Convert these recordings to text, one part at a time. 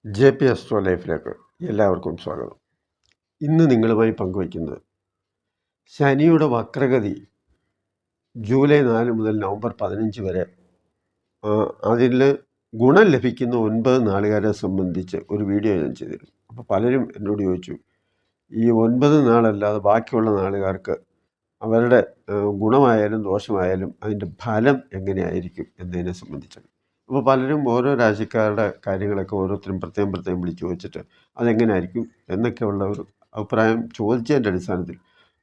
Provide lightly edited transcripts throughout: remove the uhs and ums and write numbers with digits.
JP astro ലൈഫിലേക്ക് എല്ലാവർക്കും സ്വാഗതം. ഇന്ന് നിങ്ങളുമായി പങ്കുവയ്ക്കുന്നത് ശനിയുടെ വക്രഗതി ജൂലൈ 4 മുതൽ നവംബർ 15 വരെ അതിൽ ഗുണം ലഭിക്കുന്ന 9 നാളുകാരെ സംബന്ധിച്ച് ഒരു വീഡിയോ ഞാൻ ചെയ്തിരുന്നു. അപ്പോൾ പലരും എന്നോട് ചോദിച്ചു, ഈ 9 നാളല്ലാതെ ബാക്കിയുള്ള നാളുകാർക്ക് അവരുടെ ഗുണമായാലും ദോഷമായാലും അതിൻ്റെ ഫലം എങ്ങനെയായിരിക്കും എന്നതിനെ സംബന്ധിച്ചാണ്. അപ്പോൾ പലരും ഓരോ രാശിക്കാരുടെ കാര്യങ്ങളൊക്കെ ഓരോരുത്തരും പ്രത്യേകം വിളിച്ചു ചോദിച്ചിട്ട് അതെങ്ങനെയായിരിക്കും എന്നൊക്കെയുള്ള ഒരു അഭിപ്രായം ചോദിച്ചതിൻ്റെ അടിസ്ഥാനത്തിൽ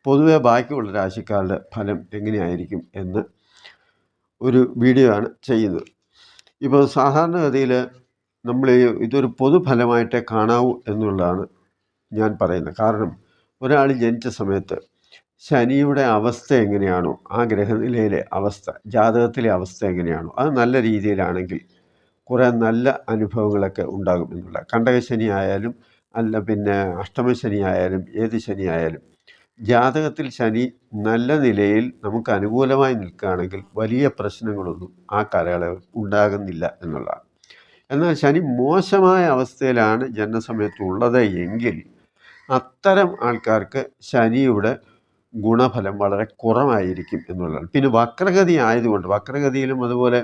പൊതുവെ ബാക്കിയുള്ള രാശിക്കാരുടെ ഫലം എങ്ങനെയായിരിക്കും എന്ന് ഒരു വീഡിയോ ആണ് ചെയ്യുന്നത്. ഇപ്പോൾ സാധാരണഗതിയിൽ നമ്മൾ ഇതൊരു പൊതുഫലമായിട്ടേ കാണാവൂ എന്നുള്ളതാണ് ഞാൻ പറയുന്നത്. കാരണം ഒരാൾ ജനിച്ച സമയത്ത് ശനിയുടെ അവസ്ഥ എങ്ങനെയാണോ, ആ ഗ്രഹനിലയിലെ അവസ്ഥ, ജാതകത്തിലെ അവസ്ഥ എങ്ങനെയാണോ, അത് നല്ല രീതിയിലാണെങ്കിൽ കുറേ നല്ല അനുഭവങ്ങളൊക്കെ ഉണ്ടാകും എന്നുള്ള. കണ്ടകശനി ആയാലും അല്ല പിന്നെ അഷ്ടമശനി ആയാലും ഏത് ശനി ആയാലും ജാതകത്തിൽ ശനി നല്ല നിലയിൽ നമുക്ക് അനുകൂലമായി നിൽക്കുകയാണെങ്കിൽ വലിയ പ്രശ്നങ്ങളൊന്നും ആ കാലയളവിൽ ഉണ്ടാകുന്നില്ല എന്നുള്ളതാണ്. എന്നാൽ ശനി മോശമായ അവസ്ഥയിലാണ് ജനനസമയത്തുള്ളത് എങ്കിൽ അത്തരം ആൾക്കാർക്ക് ശനിയുടെ ഗുണഫലം വളരെ കുറവായിരിക്കും എന്നുള്ളതാണ്. പിന്നെ വക്രഗതി ആയതുകൊണ്ട്, വക്രഗതിയിലും അതുപോലെ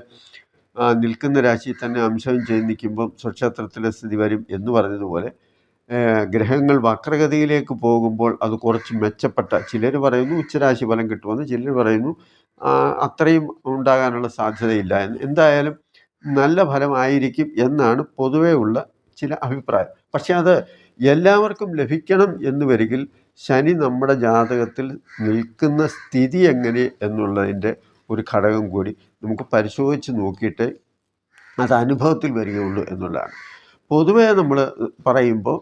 നിൽക്കുന്ന രാശിയിൽ തന്നെ അംശം ചെയ്ത് നിൽക്കുമ്പം സ്വക്ഷേത്രത്തിലെ സ്ഥിതി വരും എന്ന് പറഞ്ഞതുപോലെ ഗ്രഹങ്ങൾ വക്രഗതിയിലേക്ക് പോകുമ്പോൾ അത് കുറച്ച് മെച്ചപ്പെട്ട, ചിലർ പറയുന്നു ഉച്ചരാശി ഫലം കിട്ടുമെന്ന്, ചിലർ പറയുന്നു അത്രയും ഉണ്ടാകാനുള്ള സാധ്യതയില്ല എന്ന്. എന്തായാലും നല്ല ഫലമായിരിക്കും എന്നാണ് പൊതുവേ ഉള്ള ചില അഭിപ്രായം. പക്ഷെ അത് എല്ലാവർക്കും ലഭിക്കണം എന്ന് വരികിൽ ശനി നമ്മുടെ ജാതകത്തിൽ നിൽക്കുന്ന സ്ഥിതി എങ്ങനെ എന്നുള്ളതിൻ്റെ ഒരു ഘടകം കൂടി നമുക്ക് പരിശോധിച്ച് നോക്കിയിട്ട് അത് അനുഭവത്തിൽ വരികയുള്ളൂ എന്നുള്ളതാണ്. പൊതുവേ നമ്മൾ പറയുമ്പോൾ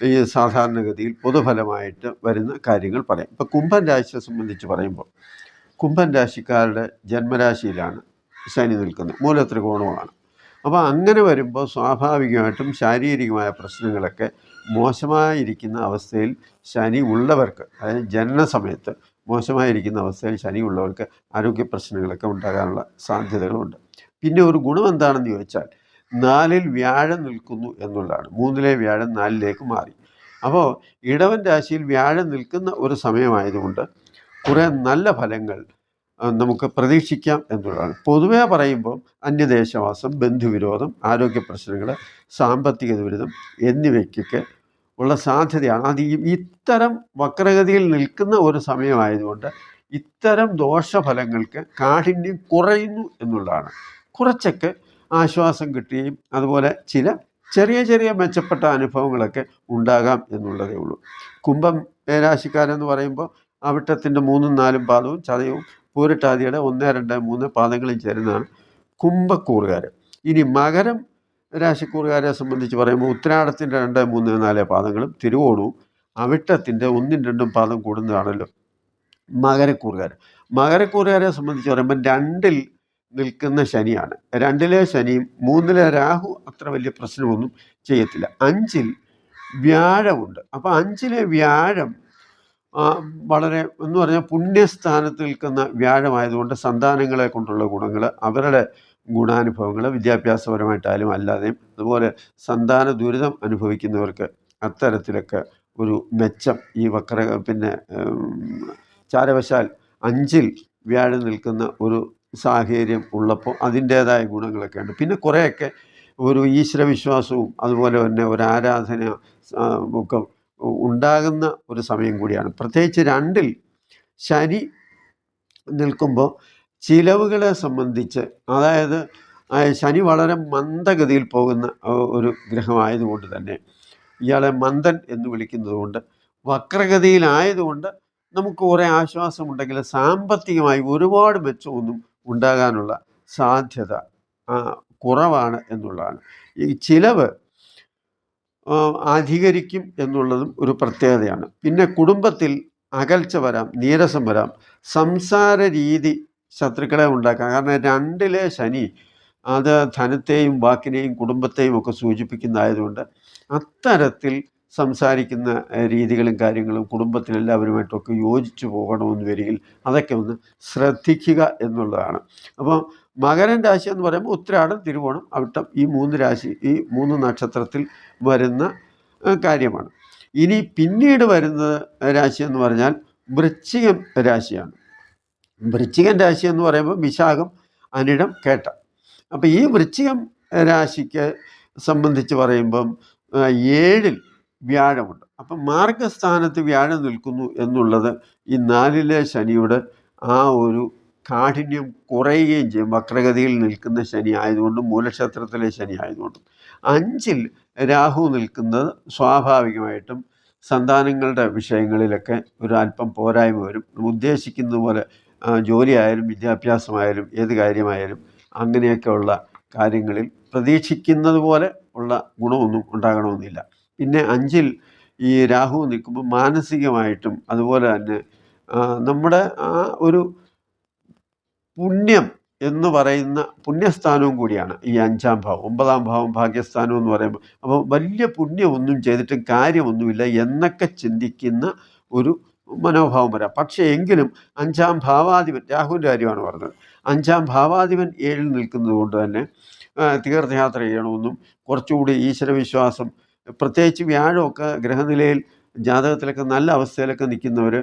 ഈ സാധാരണഗതിയിൽ പൊതുഫലമായിട്ട് വരുന്ന കാര്യങ്ങൾ പറയും. ഇപ്പോൾ കുംഭൻ രാശിയെ സംബന്ധിച്ച് പറയുമ്പോൾ കുംഭൻ രാശിക്കാരുടെ ജന്മരാശിയിലാണ് ശനി നിൽക്കുന്നത്, മൂലത്രികോണമാണ്. അപ്പോൾ അങ്ങനെ വരുമ്പോൾ സ്വാഭാവികമായിട്ടും ശാരീരികമായ പ്രശ്നങ്ങളൊക്കെ മോശമായിരിക്കുന്ന അവസ്ഥയിൽ ശനി ഉള്ളവർക്ക്, അതായത് ജനന സമയത്ത് മോശമായിരിക്കുന്ന അവസ്ഥയിൽ ശനി ഉള്ളവർക്ക് ആരോഗ്യ പ്രശ്നങ്ങളൊക്കെ ഉണ്ടാകാനുള്ള സാധ്യതകളുണ്ട്. പിന്നെ ഒരു ഗുണം എന്താണെന്ന് ചോദിച്ചാൽ 4-ൽ വ്യാഴം നിൽക്കുന്നു എന്നുള്ളതാണ്. 3-ലെ വ്യാഴം 4-ലേക്ക് മാറി. അപ്പോൾ ഇടവൻ രാശിയിൽ വ്യാഴം നിൽക്കുന്ന ഒരു സമയമായതുകൊണ്ട് കുറേ നല്ല ഫലങ്ങൾ നമുക്ക് പ്രതീക്ഷിക്കാം എന്നുള്ളതാണ്. പൊതുവേ പറയുമ്പോൾ അന്യദേശവാസം, ബന്ധുവിരോധം, ആരോഗ്യ പ്രശ്നങ്ങൾ, സാമ്പത്തിക ദുരിതം എന്നിവയ്ക്കൊക്കെ ഉള്ള സാധ്യതയാണ്. അത് ഇത്തരം വക്രഗതിയിൽ നിൽക്കുന്ന ഒരു സമയമായതുകൊണ്ട് ഇത്തരം ദോഷഫലങ്ങൾക്ക് കാഠിന്യം കുറയുന്നു എന്നുള്ളതാണ്. കുറച്ചൊക്കെ ആശ്വാസം കിട്ടുകയും അതുപോലെ ചില ചെറിയ മെച്ചപ്പെട്ട അനുഭവങ്ങളൊക്കെ ഉണ്ടാകാം എന്നുള്ളതേ ഉള്ളൂ. കുംഭം രാശിക്കാരെന്ന് പറയുമ്പോൾ അവിട്ടത്തിൻ്റെ 3ഉം 4ഉം പാദവും ചതയവും പൂരിട്ടാതിയുടെ 1, 2, 3 പാദങ്ങളും ചേരുന്നതാണ് കുംഭക്കൂറുകാർ. ഇനി മകരം രാശിക്കൂറുകാരെ സംബന്ധിച്ച് പറയുമ്പോൾ ഉത്തരാടത്തിൻ്റെ 2, 3, 4 പാദങ്ങളും തിരുവോണവും അവിട്ടത്തിൻ്റെ 1ഉം 2ഉം പാദം കൂടുന്നതാണല്ലോ മകരക്കൂറുകാർ. മകരക്കൂറുകാരെ സംബന്ധിച്ച് പറയുമ്പോൾ 2-ൽ നിൽക്കുന്ന ശനിയാണ്. 2-ലെ ശനിയും 3-ലെ രാഹു അത്ര വലിയ പ്രശ്നമൊന്നും ചെയ്യത്തില്ല. 5-ൽ വ്യാഴമുണ്ട്. അപ്പോൾ 5-ലെ വ്യാഴം വളരെ എന്ന് പറഞ്ഞാൽ പുണ്യസ്ഥാനത്ത് നിൽക്കുന്ന വ്യാഴമായതുകൊണ്ട് സന്താനങ്ങളെ കൊണ്ടുള്ള ഗുണങ്ങൾ, അവരുടെ ഗുണാനുഭവങ്ങൾ വിദ്യാഭ്യാസപരമായിട്ടായാലും അല്ലാതെയും, അതുപോലെ സന്താന ദുരിതം അനുഭവിക്കുന്നവർക്ക് അത്തരത്തിലൊക്കെ ഒരു മെച്ചം ഈ പിന്നെ ചാരവശാൽ 5-ൽ വ്യാഴം നിൽക്കുന്ന ഒരു സാഹചര്യം ഉള്ളപ്പോൾ അതിൻ്റേതായ ഗുണങ്ങളൊക്കെ ഉണ്ട്. പിന്നെ കുറേയൊക്കെ ഒരു ഈശ്വരവിശ്വാസവും അതുപോലെ തന്നെ ഒരു ആരാധന ഒക്കെ ഉണ്ടാകുന്ന ഒരു സമയം കൂടിയാണ്. പ്രത്യേകിച്ച് 2-ൽ ശനി നിൽക്കുമ്പോൾ ചിലവുകളെ സംബന്ധിച്ച്, അതായത് ശനി വളരെ മന്ദഗതിയിൽ പോകുന്ന ഒരു ഗ്രഹമായതുകൊണ്ട് തന്നെ ഇയാളെ മന്ദൻ എന്ന് വിളിക്കുന്നത് കൊണ്ട് വക്രഗതിയിലായതുകൊണ്ട് നമുക്ക് കുറേ ആശ്വാസമുണ്ടെങ്കിൽ സാമ്പത്തികമായി ഒരുപാട് മെച്ചമൊന്നും ഉണ്ടാകാനുള്ള സാധ്യത കുറവാണ് എന്നുള്ളതാണ്. ഈ ചിലവ് അധികരിക്കും എന്നുള്ളതും ഒരു പ്രത്യേകതയാണ്. പിന്നെ കുടുംബത്തിൽ അകൽച്ച വരാം, നീരസം വരാം, സംസാര രീതി ശത്രുക്കളെ ഉണ്ടാക്കാം. കാരണം 2-ലെ ശനി അത് ധനത്തെയും വാക്കിനെയും കുടുംബത്തെയും ഒക്കെ സൂചിപ്പിക്കുന്നതായതുകൊണ്ട് അത്തരത്തിൽ സംസാരിക്കുന്ന രീതികളും കാര്യങ്ങളും കുടുംബത്തിലെല്ലാവരുമായിട്ടൊക്കെ യോജിച്ചു പോകണമെന്ന് വരികിൽ അതൊക്കെ ഒന്ന് ശ്രദ്ധിക്കുക എന്നുള്ളതാണ്. അപ്പോൾ മകരൻ രാശി എന്ന് പറയുമ്പോൾ ഉത്രാടം, തിരുവോണം, അവിട്ടം ഈ 3 രാശി, ഈ 3 നക്ഷത്രത്തിൽ വരുന്ന കാര്യമാണ്. ഇനി പിന്നീട് വരുന്ന രാശി എന്ന് പറഞ്ഞാൽ വൃശ്ചികം രാശിയാണ്. വൃശ്ചികൻ രാശി എന്ന് പറയുമ്പോൾ വിശാഖം, അനിഴം, കേട്ട. അപ്പം ഈ വൃശ്ചികം രാശിക്ക് സംബന്ധിച്ച് പറയുമ്പം 7-ൽ വ്യാഴമുണ്ട്. അപ്പം മാർഗസ്ഥാനത്ത് വ്യാഴം നിൽക്കുന്നു എന്നുള്ളത് ഈ 4-ലെ ശനിയുടെ ആ ഒരു കാഠിന്യം കുറയുകയും ചെയ്യും. വക്രഗതിയിൽ നിൽക്കുന്ന ശനി ആയതുകൊണ്ടും മൂലക്ഷേത്രത്തിലെ ശനി ആയതുകൊണ്ടും. 5-ൽ രാഹു നിൽക്കുന്നത് സ്വാഭാവികമായിട്ടും സന്താനങ്ങളുടെ വിഷയങ്ങളിലൊക്കെ ഒരു അല്പം പോരായ്മ വരും. ഉദ്ദേശിക്കുന്നത് പോലെ ജോലിയായാലും വിദ്യാഭ്യാസമായാലും ഏത് കാര്യമായാലും അങ്ങനെയൊക്കെയുള്ള കാര്യങ്ങളിൽ പ്രതീക്ഷിക്കുന്നത് പോലെ ഉള്ള ഗുണമൊന്നും ഉണ്ടാകണമെന്നില്ല. പിന്നെ 5-ൽ ഈ രാഹു നിൽക്കുമ്പോൾ മാനസികമായിട്ടും അതുപോലെ തന്നെ നമ്മുടെ ആ ഒരു പുണ്യം എന്ന് പറയുന്ന പുണ്യസ്ഥാനവും കൂടിയാണ് ഈ 5-ാം ഭാവം. 9-ാം ഭാവം ഭാഗ്യസ്ഥാനം എന്ന് പറയുമ്പോൾ അപ്പോൾ വലിയ പുണ്യമൊന്നും ചെയ്തിട്ടും കാര്യമൊന്നുമില്ല എന്നൊക്കെ ചിന്തിക്കുന്ന ഒരു മനോഭാവം വരാം. പക്ഷേ എങ്കിലും 5-ാം ഭാവാധിപൻ, രാഹുവിൻ്റെ കാര്യമാണ് പറഞ്ഞത്, 5-ാം ഭാവാധിപൻ 7-ൽ നിൽക്കുന്നത് കൊണ്ട് തന്നെ തീർത്ഥയാത്ര ചെയ്യണമെന്നും കുറച്ചുകൂടി ഈശ്വരവിശ്വാസം, പ്രത്യേകിച്ച് വ്യാഴമൊക്കെ ഗ്രഹനിലയിൽ ജാതകത്തിലൊക്കെ നല്ല അവസ്ഥയിലൊക്കെ നിൽക്കുന്നവർ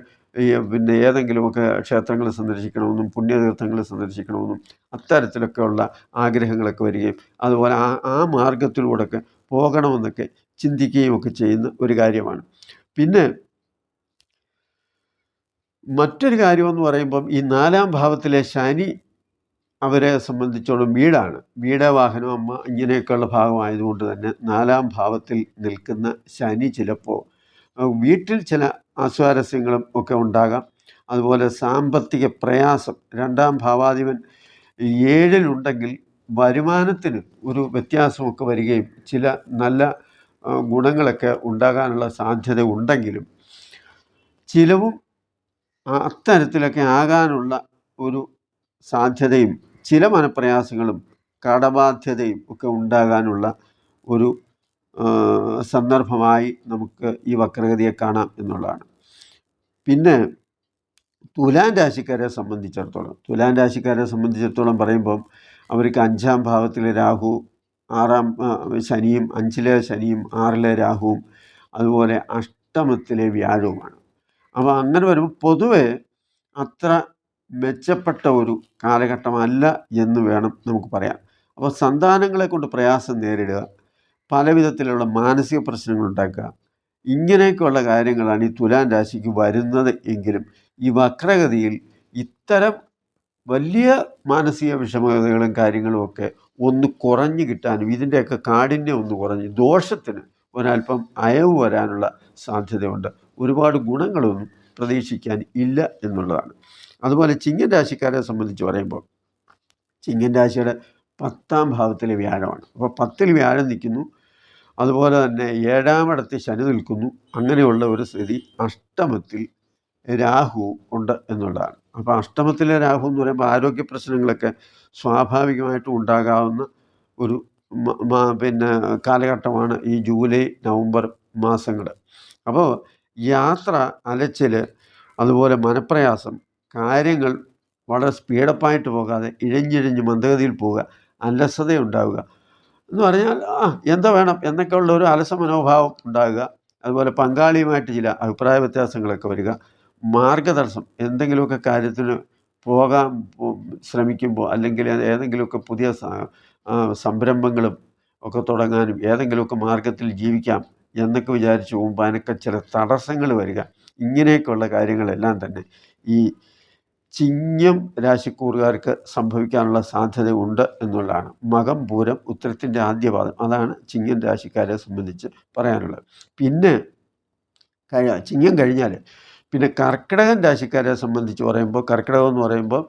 പിന്നെ ഏതെങ്കിലുമൊക്കെ ക്ഷേത്രങ്ങൾ സന്ദർശിക്കണമെന്നും പുണ്യതീർത്ഥങ്ങൾ സന്ദർശിക്കണമെന്നും അത്തരത്തിലൊക്കെയുള്ള ആഗ്രഹങ്ങളൊക്കെ വരികയും അതുപോലെ ആ മാർഗത്തിലൂടെയൊക്കെ പോകണമെന്നൊക്കെ ചിന്തിക്കുകയും ഒക്കെ ചെയ്യുന്ന ഒരു കാര്യമാണ്. പിന്നെ മറ്റൊരു കാര്യമെന്ന് പറയുമ്പം ഈ 4-ാം ഭാവത്തിലെ ശനി അവരെ സംബന്ധിച്ചോളം വീടാണ്. വീട്, വാഹനം, അമ്മ ഇങ്ങനെയൊക്കെയുള്ള ഭാഗമായതുകൊണ്ട് തന്നെ 4-ാം ഭാവത്തിൽ നിൽക്കുന്ന ശനി ചിലപ്പോൾ വീട്ടിൽ ചില അസ്വാരസ്യങ്ങളും ഒക്കെ ഉണ്ടാകാം. അതുപോലെ സാമ്പത്തിക പ്രയാസം, 2-ാം ഭാവാധിപൻ 7-ലുണ്ടെങ്കിൽ വരുമാനത്തിന് ഒരു വ്യത്യാസമൊക്കെ വരികയും ചില നല്ല ഗുണങ്ങളൊക്കെ ഉണ്ടാകാനുള്ള സാധ്യത ഉണ്ടെങ്കിലും ചിലവും അത്തരത്തിലൊക്കെ ആകാനുള്ള ഒരു സാധ്യതയും ചില മനപ്രയാസങ്ങളും കടബാധ്യതയും ഒക്കെ ഉണ്ടാകാനുള്ള ഒരു സന്ദർഭമായി നമുക്ക് ഈ വക്രഗതിയെ കാണാം എന്നുള്ളതാണ്. പിന്നെ തുലാം രാശിക്കാരെ സംബന്ധിച്ചിടത്തോളം പറയുമ്പം അവർക്ക് 5-ാം ഭാവത്തിലെ രാഹു, 6-ാം ശനിയും, 5-ലെ ശനിയും 6-ലെ രാഹുവും അതുപോലെ അഷ്ടമത്തിലെ വ്യാഴവുമാണ്. അപ്പോൾ അങ്ങനെ വരുമ്പോൾ പൊതുവെ അത്ര മെച്ചപ്പെട്ട ഒരു കാലഘട്ടമല്ല എന്ന് വേണം നമുക്ക് പറയാം. അപ്പോൾ സന്താനങ്ങളെ കൊണ്ട് പ്രയാസം നേരിടുക, പല വിധത്തിലുള്ള മാനസിക പ്രശ്നങ്ങൾ ഉണ്ടാക്കുക, ഇങ്ങനെയൊക്കെയുള്ള കാര്യങ്ങളാണ് ഈ തുലാം രാശിക്ക് വരുന്നത്. എങ്കിലും ഈ വക്രഗതിയിൽ ഇത്തരം വലിയ മാനസിക വിഷമതകളും കാര്യങ്ങളും ഒക്കെ ഒന്ന് കുറഞ്ഞു കിട്ടാനും ഇതിൻ്റെയൊക്കെ കാഠിന്യം ഒന്ന് കുറഞ്ഞ് ദോഷത്തിന് ഒരല്പം അയവ് വരാനുള്ള സാധ്യതയുണ്ട്. ഒരുപാട് ഗുണങ്ങളൊന്നും പ്രതീക്ഷിക്കാൻ ഇല്ല എന്നുള്ളതാണ്. അതുപോലെ ചിങ്ങൻ രാശിക്കാരെ സംബന്ധിച്ച് പറയുമ്പോൾ ചിങ്ങൻ രാശിയുടെ 10-ാം ഭാവത്തിലെ വ്യാഴമാണ്. അപ്പോൾ 10-ൽ വ്യാഴം നിൽക്കുന്നു, അതുപോലെ തന്നെ 7-ാമിടത്ത് ശനി നിൽക്കുന്നു. അങ്ങനെയുള്ള ഒരു സ്ഥിതി അഷ്ടമത്തിൽ രാഹു ഉണ്ട് എന്നുള്ളതാണ്. അപ്പോൾ അഷ്ടമത്തിലെ രാഹു എന്ന് പറയുമ്പോൾ ആരോഗ്യ പ്രശ്നങ്ങളൊക്കെ സ്വാഭാവികമായിട്ടും ഉണ്ടാകാവുന്ന ഒരു പിന്നെ കാലഘട്ടമാണ് ഈ ജൂലൈ, നവംബർ മാസങ്ങൾ. അപ്പോൾ യാത്ര, അലച്ചിൽ, അതുപോലെ മനപ്രയാസം, കാര്യങ്ങൾ വളരെ സ്പീഡപ്പായിട്ട് പോകാതെ ഇഴഞ്ഞിഴഞ്ഞ് മന്ദഗതിയിൽ പോവുക, അലസതയുണ്ടാവുക എന്ന് പറഞ്ഞാൽ എന്താ വേണം എന്നൊക്കെയുള്ള ഒരു അലസ മനോഭാവം ഉണ്ടാകുക. അതുപോലെ പങ്കാളിയുമായിട്ട് ചില അഭിപ്രായ വ്യത്യാസങ്ങളൊക്കെ വരിക, മാർഗതടസ്സം, എന്തെങ്കിലുമൊക്കെ കാര്യത്തിന് പോകാൻ ശ്രമിക്കുമ്പോൾ അല്ലെങ്കിൽ ഏതെങ്കിലുമൊക്കെ പുതിയ സംരംഭങ്ങളും ഒക്കെ തുടങ്ങാനും ഏതെങ്കിലുമൊക്കെ മാർഗത്തിൽ ജീവിക്കാം എന്നൊക്കെ വിചാരിച്ച് പോകുമ്പോൾ അതിനൊക്കെ ചില തടസ്സങ്ങൾ വരിക. ഇങ്ങനെയൊക്കെയുള്ള കാര്യങ്ങളെല്ലാം തന്നെ ഈ ചിങ്ങം രാശിക്കൂറുകാർക്ക് സംഭവിക്കാനുള്ള സാധ്യത ഉണ്ട് എന്നുള്ളതാണ്. മകം, പൂരം, ഉത്തരത്തിൻ്റെ ആദ്യപാദം, അതാണ് ചിങ്ങൻ രാശിക്കാരെ സംബന്ധിച്ച് പറയാനുള്ളത്. പിന്നെ ചിങ്ങം കഴിഞ്ഞാൽ പിന്നെ കർക്കിടകൻ രാശിക്കാരെ സംബന്ധിച്ച് പറയുമ്പോൾ, കർക്കിടകം എന്ന് പറയുമ്പോൾ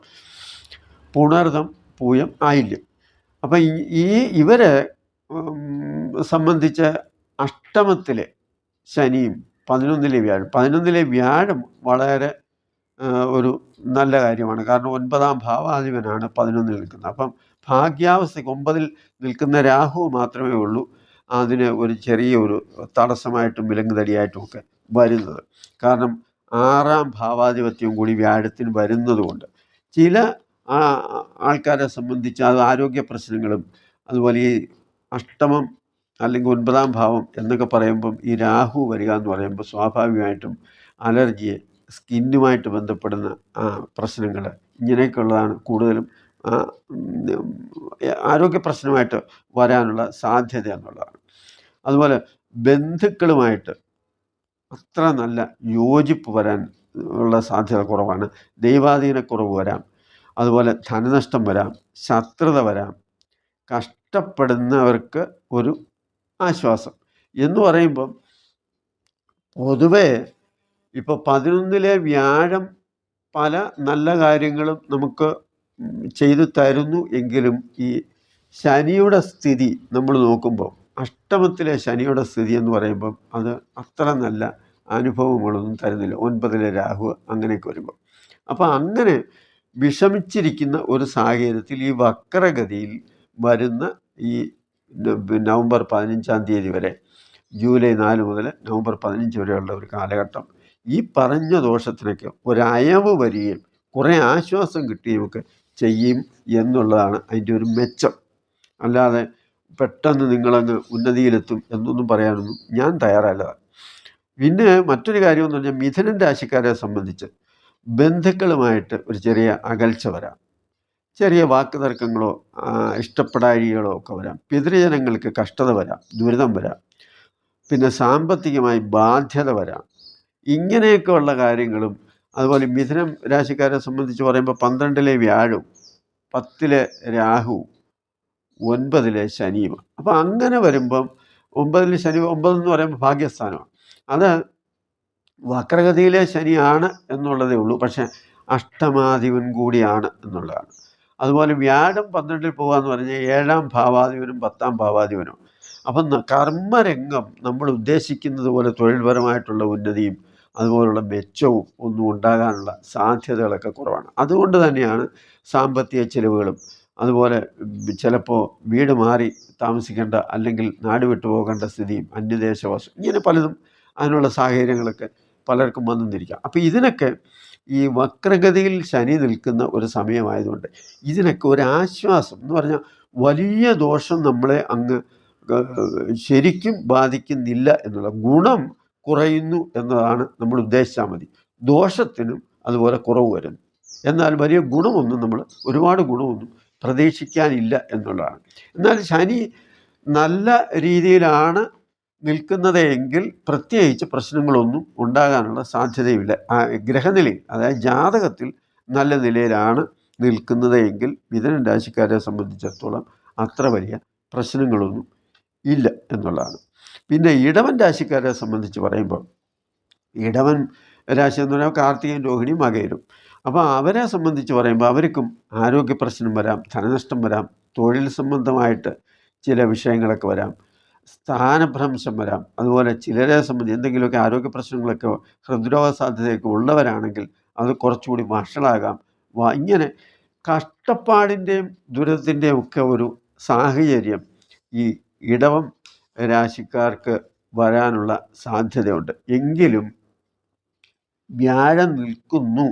പുണർതം, പൂയം, ആയില്യം. അപ്പം ഇവരെ സംബന്ധിച്ച് അഷ്ടമത്തിലെ ശനിയും 11-ലെ വ്യാഴം, 11-ലെ വ്യാഴം വളരെ ഒരു നല്ല കാര്യമാണ്. കാരണം 9-ാം ഭാവാധിപനാണ് 11-ൽ നിൽക്കുന്നത്. അപ്പം ഭാഗ്യാവസ്ഥയ്ക്ക് 9-ൽ നിൽക്കുന്ന രാഹു മാത്രമേ ഉള്ളൂ അതിന് ഒരു ചെറിയൊരു തടസ്സമായിട്ടും വിലങ്ങുതടിയായിട്ടും ഒക്കെ വരുന്നത്. കാരണം 6-ാം ഭാവാധിപത്യം കൂടി വ്യാഴത്തിന് വരുന്നത് കൊണ്ട് ചില ആ ആൾക്കാരെ സംബന്ധിച്ച് അത് ആരോഗ്യ പ്രശ്നങ്ങളും, അതുപോലെ ഈ അഷ്ടമം അല്ലെങ്കിൽ 9ാം ഭാവം എന്നൊക്കെ പറയുമ്പം ഈ രാഹു വരിക എന്ന് പറയുമ്പോൾ സ്വാഭാവികമായിട്ടും അലർജി, സ്കിന്നുമായിട്ട് ബന്ധപ്പെടുന്ന പ്രശ്നങ്ങൾ, ഇങ്ങനെയൊക്കെയുള്ളതാണ് കൂടുതലും ആരോഗ്യ പ്രശ്നമായിട്ട് വരാനുള്ള സാധ്യത എന്നുള്ളതാണ്. അതുപോലെ ബന്ധുക്കളുമായിട്ട് അത്ര നല്ല യോജിപ്പ് വരാൻ ഉള്ള സാധ്യത കുറവാണ്. ദൈവാധീനക്കുറവ് വരാം, അതുപോലെ ധനനഷ്ടം വരാം, ശത്രുത വരാം, കഷ്ടപ്പെടുന്നവർക്ക് ഒരു ആശ്വാസം എന്ന് പറയുമ്പം പൊതുവേ ഇപ്പോൾ 11ലെ വ്യാഴം പല നല്ല കാര്യങ്ങളും നമുക്ക് ചെയ്തു തരുന്നു എങ്കിലും ഈ ശനിയുടെ സ്ഥിതി നമ്മൾ നോക്കുമ്പോൾ, അഷ്ടമത്തിലെ ശനിയുടെ സ്ഥിതി എന്ന് പറയുമ്പം അത് അത്ര നല്ല അനുഭവങ്ങളൊന്നും തരുന്നില്ല. 9ലെ രാഹു അങ്ങനെയൊക്കെ വരുമ്പോൾ, അപ്പോൾ അങ്ങനെ വിഷമിച്ചിരിക്കുന്ന ഒരു സാഹചര്യത്തിൽ ഈ വക്രഗതിയിൽ വരുന്ന ഈ നവംബർ 15-ാം തീയതി വരെ, ജൂലൈ 4 മുതൽ നവംബർ 15 വരെയുള്ള ഒരു കാലഘട്ടം ഈ പറഞ്ഞ ദോഷത്തിനൊക്കെ ഒരയവ് വരികയും കുറേ ആശ്വാസം കിട്ടുകയുമൊക്കെ ചെയ്യും എന്നുള്ളതാണ് അതിൻ്റെ ഒരു മെച്ചം. അല്ലാതെ പെട്ടെന്ന് നിങ്ങളങ്ങ് ഉന്നതിയിലെത്തും എന്നൊന്നും പറയാനൊന്നും ഞാൻ തയ്യാറല്ല. പിന്നെ മറ്റൊരു കാര്യമെന്ന് പറഞ്ഞാൽ മിഥുനൻ രാശിക്കാരെ സംബന്ധിച്ച് ബന്ധുക്കളുമായിട്ട് ഒരു ചെറിയ അകൽച്ച വരാം, ചെറിയ വാക്ക് തർക്കങ്ങളോ ഇഷ്ടപ്പെടാഴികളോ ഒക്കെ വരാം, പിതൃജനങ്ങൾക്ക് കഷ്ടത വരാം, ദുരിതം വരാം, പിന്നെ സാമ്പത്തികമായി ബാധ്യത വരാം. ഇങ്ങനെയൊക്കെ ഉള്ള കാര്യങ്ങളും, അതുപോലെ മിഥുനം രാശിക്കാരെ സംബന്ധിച്ച് പറയുമ്പോൾ 12ലെ വ്യാഴവും 10ലെ രാഹുവും 9ലെ ശനിയുമാണ്. അപ്പോൾ അങ്ങനെ വരുമ്പം 9ലെ ശനി, 9 എന്ന് പറയുമ്പോൾ ഭാഗ്യസ്ഥാനമാണ്. അത് വക്രഗതിയിലെ ശനിയാണ് എന്നുള്ളതേ ഉള്ളൂ, പക്ഷേ അഷ്ടമാധിപൻ കൂടിയാണ് എന്നുള്ളതാണ്. അതുപോലെ വ്യാഴം 12ൽ പോകുകയെന്ന് പറഞ്ഞാൽ 7ാം ഭാവാധിപനും 10ാം ഭാവാധിപനും. അപ്പം കർമ്മരംഗം നമ്മൾ ഉദ്ദേശിക്കുന്നത് പോലെ തൊഴിൽപരമായിട്ടുള്ള ഉന്നതിയും അതുപോലുള്ള മെച്ചവും ഒന്നും ഉണ്ടാകാനുള്ള സാധ്യതകളൊക്കെ കുറവാണ്. അതുകൊണ്ട് തന്നെയാണ് സാമ്പത്തിക ചിലവുകളും, അതുപോലെ ചിലപ്പോൾ വീട് മാറി താമസിക്കേണ്ട അല്ലെങ്കിൽ നാട് വിട്ടു പോകേണ്ട സ്ഥിതിയും, അന്യദേശവാസം, ഇങ്ങനെ പലതും അതിനുള്ള സാഹചര്യങ്ങളൊക്കെ പലർക്കും വന്നിരിക്കാം. അപ്പോൾ ഇതിനൊക്കെ ഈ വക്രഗതിയിൽ ശനി നിൽക്കുന്ന ഒരു സമയമായതുകൊണ്ട് ഇതിനൊക്കെ ഒരാശ്വാസം എന്ന് പറഞ്ഞാൽ വലിയ ദോഷം നമ്മളെ അങ്ങ് ശരിക്കും ബാധിക്കുന്നില്ല എന്നുള്ള, ഗുണം കുറയുന്നു എന്നതാണ് നമ്മൾ ഉദ്ദേശിച്ചാൽ മതി. ദോഷത്തിനും അതുപോലെ കുറവ് വരുന്നു, എന്നാൽ വലിയ ഗുണമൊന്നും നമ്മൾ ഒരുപാട് ഗുണമൊന്നും പ്രതീക്ഷിക്കാനില്ല എന്നുള്ളതാണ്. എന്നാൽ ശനി നല്ല രീതിയിലാണ് നിൽക്കുന്നത് എങ്കിൽ പ്രത്യേകിച്ച് പ്രശ്നങ്ങളൊന്നും ഉണ്ടാകാനുള്ള സാധ്യതയില്ല. ഗ്രഹനിലയിൽ, അതായത് ജാതകത്തിൽ നല്ല നിലയിലാണ് നിൽക്കുന്നത് എങ്കിൽ മിഥുനൻ രാശിക്കാരെ സംബന്ധിച്ചിടത്തോളം അത്ര വലിയ പ്രശ്നങ്ങളൊന്നും ഇല്ല എന്നുള്ളതാണ്. പിന്നെ ഇടവൻ രാശിക്കാരെ സംബന്ധിച്ച് പറയുമ്പോൾ, ഇടവൻ രാശി എന്ന് പറയുമ്പോൾ കാർത്തികയും രോഹിണിയും മകയിലും. അപ്പോൾ അവരെ സംബന്ധിച്ച് പറയുമ്പോൾ അവർക്കും ആരോഗ്യ പ്രശ്നം വരാം, ധനനഷ്ടം വരാം, തൊഴിൽ സംബന്ധമായിട്ട് ചില വിഷയങ്ങളൊക്കെ വരാം, സ്ഥാനഭ്രംശം വരാം. അതുപോലെ ചിലരെ സംബന്ധിച്ച് എന്തെങ്കിലുമൊക്കെ ആരോഗ്യ പ്രശ്നങ്ങളൊക്കെ, ഹൃദ്രോഗ സാധ്യതയൊക്കെ ഉള്ളവരാണെങ്കിൽ അത് കുറച്ചുകൂടി വഷളാകാം. ഇങ്ങനെ കഷ്ടപ്പാടിൻ്റെയും ദുരിതത്തിൻ്റെയും ഒക്കെ ഒരു സാഹചര്യം ഈ ഇടവം രാശിക്കാർക്ക് വരാനുള്ള സാധ്യതയുണ്ട്. എങ്കിലും വ്യാഴം നിൽക്കുന്നു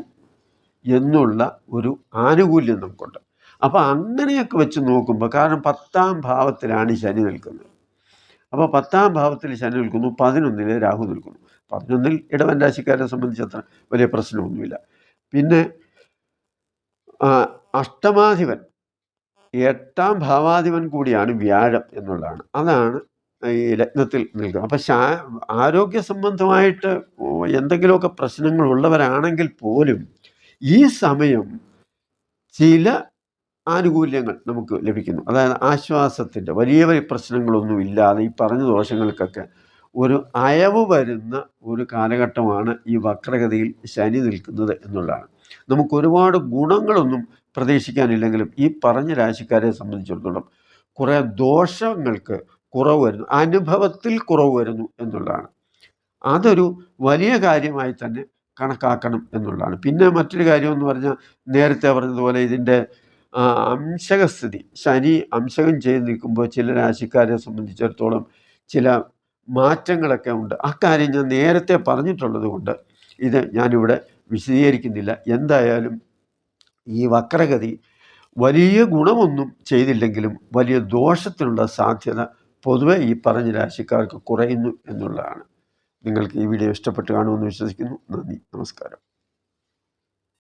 എന്നുള്ള ഒരു ആനുകൂല്യം നമുക്കുണ്ട്. അപ്പോൾ അങ്ങനെയൊക്കെ വെച്ച് നോക്കുമ്പോൾ, കാരണം 10ാം ഭാവത്തിലാണ് ശനി നിൽക്കുന്നത്. അപ്പോൾ 10ാം ഭാവത്തിൽ ശനി നിൽക്കുന്നു, 11ൽ രാഹു നിൽക്കുന്നു. 11ൽ ഇടവൻ രാശിക്കാരെ സംബന്ധിച്ച് അത്ര വലിയ പ്രശ്നമൊന്നുമില്ല. പിന്നെ അഷ്ടമാധിപൻ, 8ാം ഭാവാധിപൻ കൂടിയാണ് വ്യാഴം എന്നുള്ളതാണ്. അതാണ് ഈ ലഗ്നത്തിൽ നിൽക്കുന്നത്. അപ്പം ആരോഗ്യ സംബന്ധമായിട്ട് എന്തെങ്കിലുമൊക്കെ പ്രശ്നങ്ങളുള്ളവരാണെങ്കിൽ പോലും ഈ സമയം ചില ആനുകൂല്യങ്ങൾ നമുക്ക് ലഭിക്കുന്നു. അതായത് ആശ്വാസത്തിൻ്റെ വലിയ വലിയ പ്രശ്നങ്ങളൊന്നും ഇല്ലാതെ ഈ പറഞ്ഞ ദോഷങ്ങൾക്കൊക്കെ ഒരു അയവ് വരുന്ന ഒരു കാലഘട്ടമാണ് ഈ വക്രഗതിയിൽ ശനി നിൽക്കുന്നത് എന്നുള്ളതാണ്. നമുക്ക് ഒരുപാട് ഗുണങ്ങളൊന്നും പ്രതീക്ഷിക്കാനില്ലെങ്കിലും ഈ പറഞ്ഞ രാശിക്കാരെ സംബന്ധിച്ചിടത്തോളം കുറേ ദോഷങ്ങൾക്ക് കുറവ് വരുന്നു, അനുഭവത്തിൽ കുറവ് വരുന്നു എന്നുള്ളതാണ്. അതൊരു വലിയ കാര്യമായി തന്നെ കണക്കാക്കണം എന്നുള്ളതാണ്. പിന്നെ മറ്റൊരു കാര്യമെന്ന് പറഞ്ഞാൽ, നേരത്തെ പറഞ്ഞതുപോലെ ഇതിൻ്റെ അംശകസ്ഥിതി, ശനി അംശകം ചെയ്ത് നിൽക്കുമ്പോൾ ചില രാശിക്കാരെ സംബന്ധിച്ചിടത്തോളം ചില മാറ്റങ്ങളൊക്കെ ഉണ്ട്. അക്കാര്യം ഞാൻ നേരത്തെ പറഞ്ഞിട്ടുള്ളത് കൊണ്ട് ഇത് ഞാനിവിടെ വിശദീകരിക്കുന്നില്ല. എന്തായാലും ഈ വക്രഗതി വലിയ ഗുണമൊന്നും ചെയ്തില്ലെങ്കിലും വലിയ ദോഷത്തിനുള്ള സാധ്യത പൊതുവെ ഈ പറഞ്ഞ രാശിക്കാർക്ക് കുറയുന്നു എന്നുള്ളതാണ്. നിങ്ങൾക്ക് ഈ വീഡിയോ ഇഷ്ടപ്പെട്ട് കാണുമെന്ന് വിശ്വസിക്കുന്നു. നന്ദി, നമസ്കാരം.